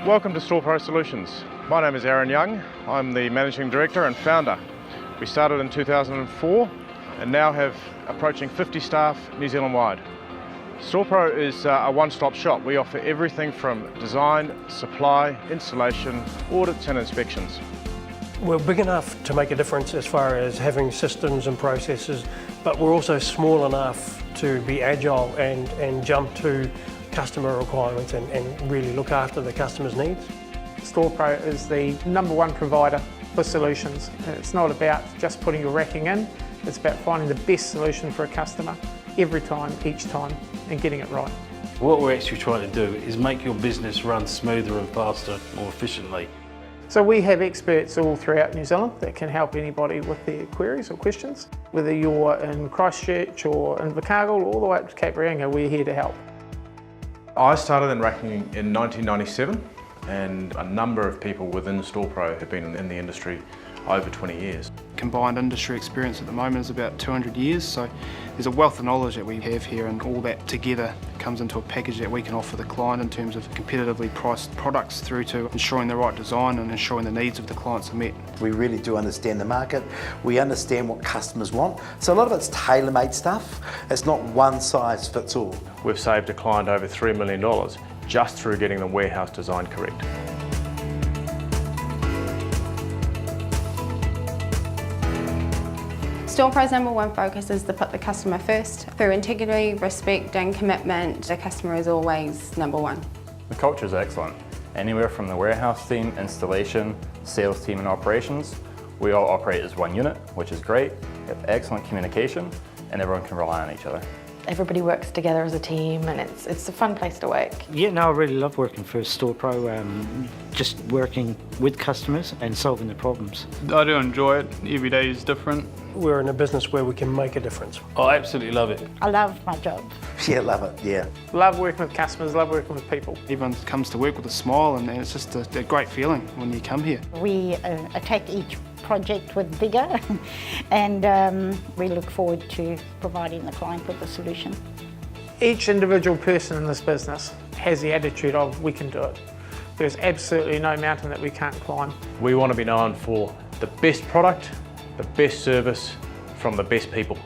Welcome to Storepro Solutions. My name is Aaron Young. I'm the Managing Director and Founder. We started in 2004 and now have approaching 50 staff New Zealand wide. Storepro is a one-stop shop. We offer everything from design, supply, installation, audits and inspections. We're big enough to make a difference as far as having systems and processes, but we're also small enough to be agile and jump to customer requirements and really look after the customer's needs. Storepro is the #1 provider for solutions. It's not about just putting your racking in, it's about finding the best solution for a customer every time, each time, and getting it right. What we're actually trying to do is make your business run smoother and faster, more efficiently. So we have experts all throughout New Zealand that can help anybody with their queries or questions. Whether you're in Christchurch or in Invercargill, all the way up to Cape Reinga, we're here to help. I started in racking in 1997 and a number of people within Storepro have been in the industry over 20 years. Combined industry experience at the moment is about 200 years, so there's a wealth of knowledge that we have here, and all that together comes into a package that we can offer the client in terms of competitively priced products through to ensuring the right design and ensuring the needs of the clients are met. We really do understand the market, we understand what customers want, so a lot of it's tailor-made stuff. It's not one size fits all. We've saved a client over $3 million just through getting the warehouse design correct. Storepro's #1 focus is to put the customer first. Through integrity, respect and commitment, the customer is always #1. The culture is excellent. Anywhere from the warehouse team, installation, sales team and operations, we all operate as one unit, which is great. We have excellent communication and everyone can rely on each other. Everybody works together as a team and it's a fun place to work. Yeah, no, I really love working for Storepro, just working with customers and solving the problems. I do enjoy it. Every day is different. We're in a business where we can make a difference. I absolutely love it. I love my job. Yeah, love it, yeah. Love working with customers, love working with people. Everyone comes to work with a smile, and it's just a great feeling when you come here. We attack each project with vigour and we look forward to providing the client with a solution. Each individual person in this business has the attitude of we can do it. There's absolutely no mountain that we can't climb. We want to be known for the best product, the best service from the best people.